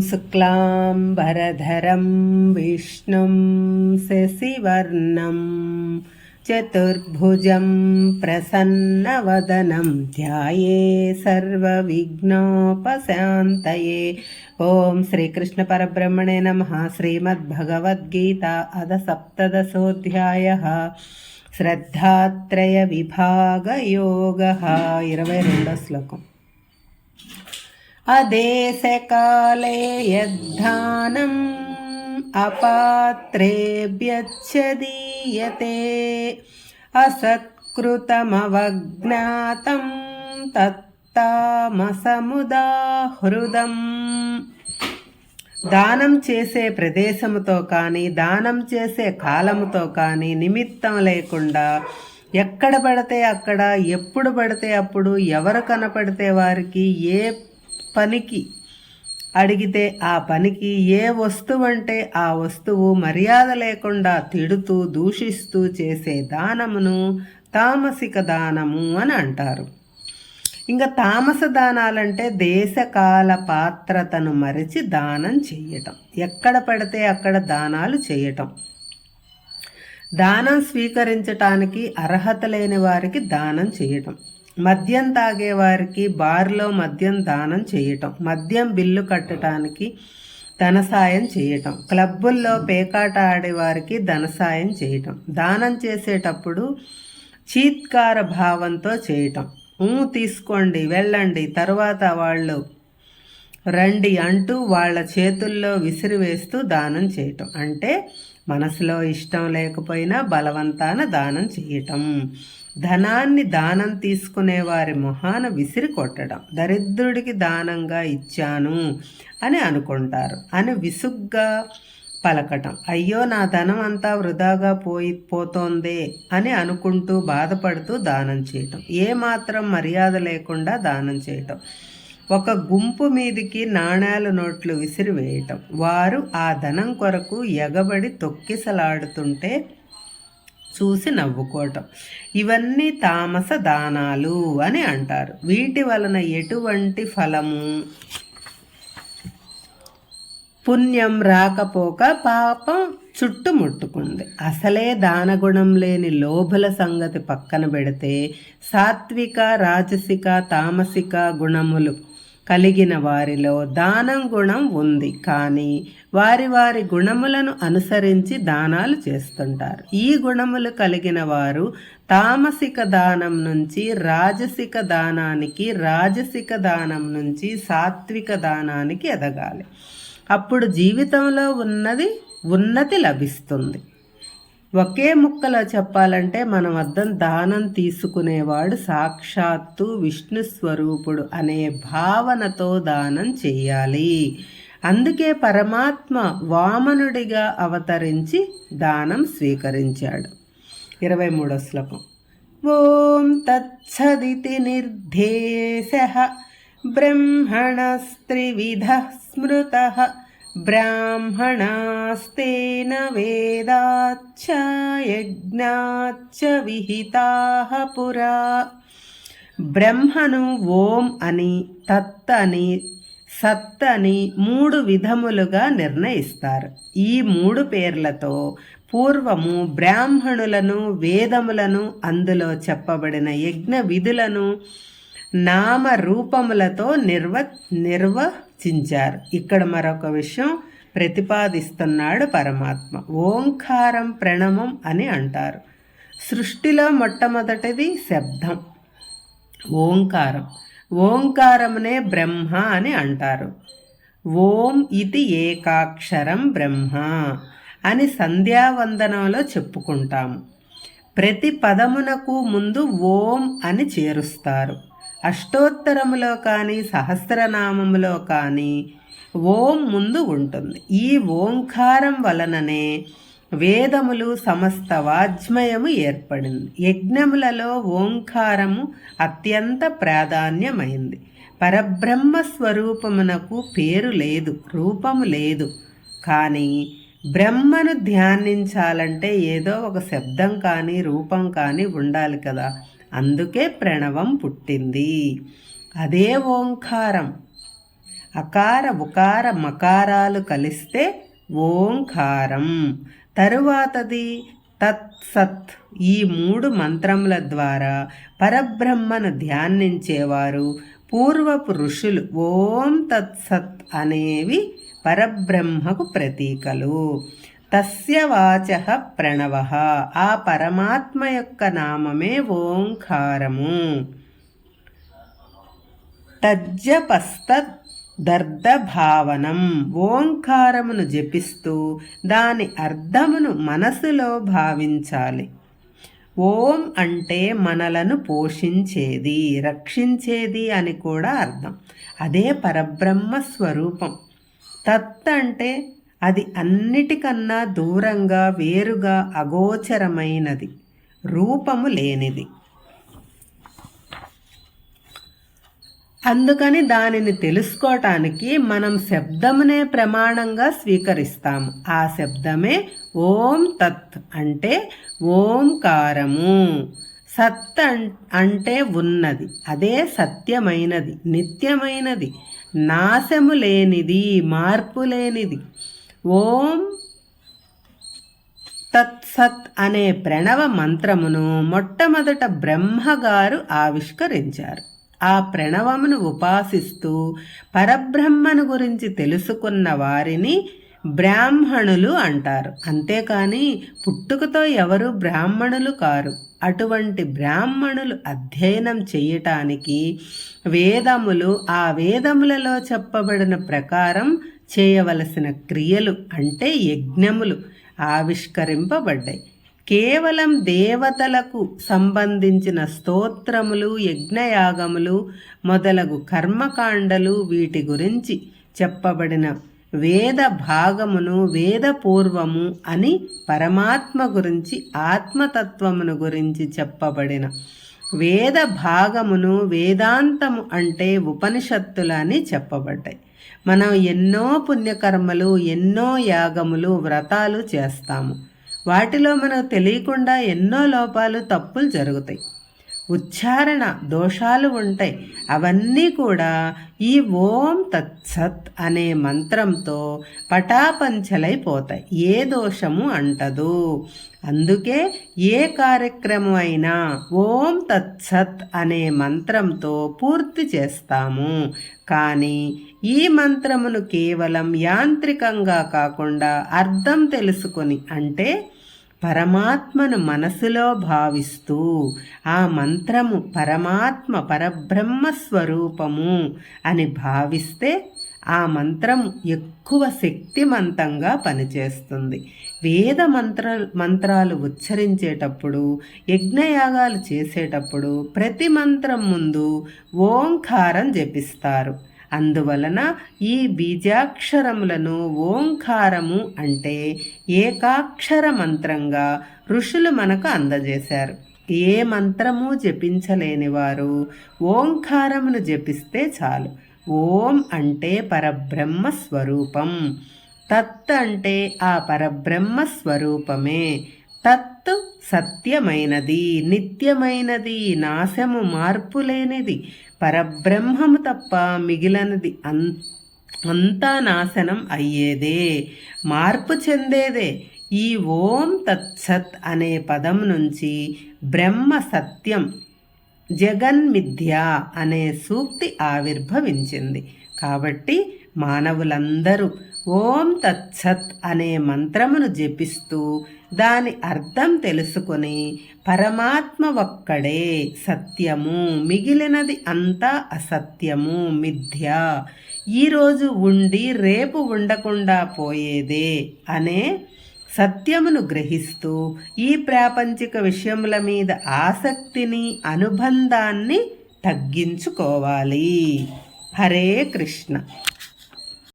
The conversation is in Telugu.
शुक्लाम्बरधरं विष्णुं शशिवर्णं चतुर्भुजं प्रसन्नवदनं ध्याये सर्वविघ्नोपशान्तये। ओम श्रीकृष्ण परब्रह्मणे नमः। श्रीमद्भगवद्गीता अध सप्तदशोऽध्यायः श्रद्धात्रय विभागयोगः 22వ శ్లోకం। अदेशकाले यद्धानम् अपात्रेभ्यच्छदीयते असत्कृतमवज्ञातं తత్తామసముదాహృదం। దానం చేసే ప్రదేశముతో కానీ దానం చేసే కాలముతో కానీ నిమిత్తం లేకుండా ఎక్కడ పడితే అక్కడ ఎప్పుడు పడితే అప్పుడు ఎవరు కనపడితే వారికి ఏ పనికి అడిగితే ఆ పనికి ఏ వస్తువు అంటే ఆ వస్తువు మర్యాద లేకుండా తిడుతూ దూషిస్తూ చేసే దానమును తామసిక దానము అని అంటారు। ఇంకా తామస దానాలంటే దేశకాల పాత్రతను మరిచి దానం చేయటం, ఎక్కడ పడితే అక్కడ దానాలు చేయటం, దానం స్వీకరించటానికి అర్హత లేని వారికి దానం చేయటం, మద్యం తాగే వారికి బార్లో మద్యం దానం చేయటం, మద్యం బిల్లు కట్టడానికి ధన సాయం చేయటం, క్లబ్బుల్లో పేకాట ఆడేవారికి ధన సాయం చేయటం, దానం చేసేటప్పుడు చీత్కార భావంతో చేయటం, తీసుకోండి వెళ్ళండి తర్వాత వాళ్ళు రండి అంటూ వాళ్ళ చేతుల్లో విసిరివేస్తూ దానం చేయటం అంటే మనసులో ఇష్టం లేకపోయినా బలవంతాన దానం చేయటం, ధనాన్ని దానం తీసుకునే వారి మొహాన విసిరి కొట్టడం, దరిద్రుడికి దానంగా ఇచ్చాను అని అనుకుంటారు అని విసుగ్గా పలకటం, అయ్యో నా ధనం అంతా వృధాగా పోతోందే అని అనుకుంటూ బాధపడుతూ దానం చేయటం, ఏమాత్రం మర్యాద లేకుండా దానం చేయటం, ఒక గుంపు మీదికి నాణేలు నోట్లు విసిరివేయటం, వారు ఆ ధనం కొరకు ఎగబడి తొక్కిసలాడుతుంటే చూసి నవ్వుకోవటం, ఇవన్నీ తామస దానాలు అని అంటారు। వీటి వలన ఎటువంటి ఫలము పుణ్యం రాకపోక పాపం చుట్టుముట్టుకుంది। అసలే దానగుణం లేని లోభుల సంగతి పక్కన పెడితే సాత్విక రాజసిక తామసిక గుణములు కలిగిన వారిలో దానం గుణం ఉంది, కానీ వారి వారి గుణములను అనుసరించి దానాలు చేస్తుంటారు। ఈ గుణములు కలిగిన వారు తామసిక దానం నుంచి రాజసిక దానానికి, రాజసిక దానం నుంచి సాత్విక దానానికి ఎదగాలి, అప్పుడు జీవితంలో ఉన్నతి లభిస్తుంది। ఒకే ముక్కలో చెప్పాలంటే మన వద్ద దానం తీసుకునేవాడు సాక్షాత్తు విష్ణు స్వరూపుడు అనే భావనతో దానం చేయాలి। అందుకే పరమాత్మ వామనుడిగా అవతరించి దానం స్వీకరించాడు। 23వ శ్లోకం। ఓం తత్సదితి నిర్దేశః బ్రహ్మణస్త్రివిధః స్మృతః బ్రాహ్మణాస్తేన వేదాచ్చ యజ్ఞాచ్చ విహితాః పురా। బ్రహ్మను ఓం అని, తత్ అని, సత్ అని 3 విధములుగా నిర్ణయిస్తారు। ఈ 3 పేర్లతో పూర్వము బ్రాహ్మణులను, వేదములను, అందులో చెప్పబడిన యజ్ఞ విధులను నామరూపములతో నిర్వచించారు। ఇక్కడ మరొక విషయం ప్రతిపాదిస్తున్నాడు పరమాత్మ। ఓంకారం ప్రణవం అని అంటారు। సృష్టిలో మొట్టమొదటిది శబ్దం ఓంకారం, ఓంకారమునే బ్రహ్మ అని అంటారు। ఓం ఇది ఏకాక్షరం బ్రహ్మ అని సంధ్యావందనంలో చెప్పుకుంటాము। ప్రతి పదమునకు ముందు ఓం అని చేరుస్తారు। అష్టోత్తరములో కానీ సహస్రనామములో కానీ ఓం ముందు ఉంటుంది। ఈ ఓంకారం వలననే వేదములు సమస్త వాజ్మయము ఏర్పడింది। యజ్ఞములలో ఓంకారము అత్యంత ప్రాధాన్యమైంది। పరబ్రహ్మ స్వరూపమునకు పేరు లేదు, రూపము లేదు, కానీ బ్రహ్మను ధ్యానించాలంటే ఏదో ఒక శబ్దం కానీ రూపం కానీ ఉండాలి కదా, అందుకే ప్రణవం పుట్టింది, అదే ఓంకారం। అకార ఉకార మకారాలు కలిస్తే ఓంకారం. తరువాతది తత్సత్. ఈ 3 మంత్రముల ద్వారా పరబ్రహ్మను ధ్యానించేవారు పూర్వపు ఋషులు ఓం తత్సత్ అనేవి పరబ్రహ్మకు ప్రతీకలు. తస్య వాచః ప్రణవః. ఆ పరమాత్మ యొక్క నామమే ఓంకారము. తజ్జపస్తదర్థభావనం. ఓంకారమును జపిస్తూ దాని అర్థమును మనసులో భావించాలి. ఓం అంటే మనలను పోషించేది, రక్షించేది అని కూడా అర్థం. అదే పరబ్రహ్మ స్వరూపం. తత్ అంటే అది అన్నిటికన్నా దూరంగా, వేరుగా, అగోచరమైనది, రూపము లేనిది. అందుకని దానిని తెలుసుకోవటానికి మనం శబ్దమునే ప్రమాణంగా స్వీకరిస్తాము. ఆ శబ్దమే ఓం తత్ అంటే ఓంకారము. సత్ అంటే ఉన్నది, అదే సత్యమైనది, నిత్యమైనది, నాశము లేనిది, మార్పు లేనిది. ఓం తత్సత్ అనే ప్రణవ మంత్రమును మొట్టమొదట బ్రహ్మగారు ఆవిష్కరించారు. ఆ ప్రణవమును ఉపాసిస్తూ పరబ్రహ్మను గురించి తెలుసుకున్న వారిని బ్రాహ్మణులు అంటారు. అంతేకాని పుట్టుకతో ఎవరు బ్రాహ్మణులు కారు. అటువంటి బ్రాహ్మణులు అధ్యయనం చేయటానికి వేదములు, ఆ వేదములలో చెప్పబడిన ప్రకారం చేయవలసిన క్రియలు అంటే యజ్ఞములు ఆవిష్కరింపబడ్డాయి. కేవలం దేవతలకు సంబంధించిన స్తోత్రములు, యజ్ఞయాగములు మొదలగు కర్మకాండలు, వీటి గురించి చెప్పబడిన వేద భాగమును వేదపూర్వము అని, పరమాత్మ గురించి, ఆత్మతత్వమును గురించి చెప్పబడిన వేద భాగమును వేదాంతము అంటే ఉపనిషత్తులు అని చెప్పబడ్డాయి. మనం ఎన్నో పుణ్యకర్మలు, ఎన్నో యాగములు, వ్రతాలు చేస్తాము. వాటిలో మనకు తెలియకుండా ఎన్నో లోపాలు, తప్పులు జరుగుతాయి. ఉచ్చారణ దోషాలు ఉంటాయి. అవన్నీ కూడా ఈ ఓం తత్సత్ అనే మంత్రంతో పటాపంచలైపోతాయి. ఏ దోషము అంటదు. అందుకే ఏ కార్యక్రమం అయినా ఓం తత్సత్ అనే మంత్రంతో పూర్తి చేస్తాము. కానీ ఈ మంత్రమును కేవలం యాంత్రికంగా కాకుండా అర్థం తెలుసుకొని, అంటే పరమాత్మను మనసులో భావిస్తూ ఆ మంత్రము పరమాత్మ, పరబ్రహ్మ స్వరూపము అని భావిస్తే ఆ మంత్రం ఎక్కువ శక్తిమంతంగా పనిచేస్తుంది. వేద మంత్రాలు ఉచ్చరించేటప్పుడు, యజ్ఞయాగాలు చేసేటప్పుడు ప్రతి మంత్రం ముందు ఓంకారం జపిస్తారు. అందువలన ఈ బీజాక్షరములను ఓంకారము అంటే ఏకాక్షర మంత్రంగా ఋషులు మనకు అందజేశారు. ఏ మంత్రము జపించలేని వారు ఓంకారమును జపిస్తే చాలు. ఓం అంటే పరబ్రహ్మ స్వరూపం. తత్ అంటే ఆ పరబ్రహ్మ స్వరూపమే. తత్ సత్యమైనది, నిత్యమైనది, నాశము మార్పు లేనిది, పరబ్రహ్మము తప్ప మిగిలినది అంతా నాశనం అయ్యేదే, మార్పు చెందేదే. ఈ ఓం తత్సత్ అనే పదం నుంచి బ్రహ్మ సత్యం, జగన్మిథ్య అనే సూక్తి ఆవిర్భవించింది. కాబట్టి మానవులందరూ ఓం తత్సత్ అనే మంత్రమును జపిస్తూ దాని అర్థం తెలుసుకొని పరమాత్మ ఒక్కడే సత్యము, మిగిలినది అంతా అసత్యము, మిథ్య, ఈరోజు ఉండి రేపు ఉండకుండా పోయేదే అనే సత్యమును గ్రహిస్తూ ఈ ప్రాపంచిక విషయముల మీద ఆసక్తిని, అనుబంధాన్ని తగ్గించుకోవాలి. హరే కృష్ణ.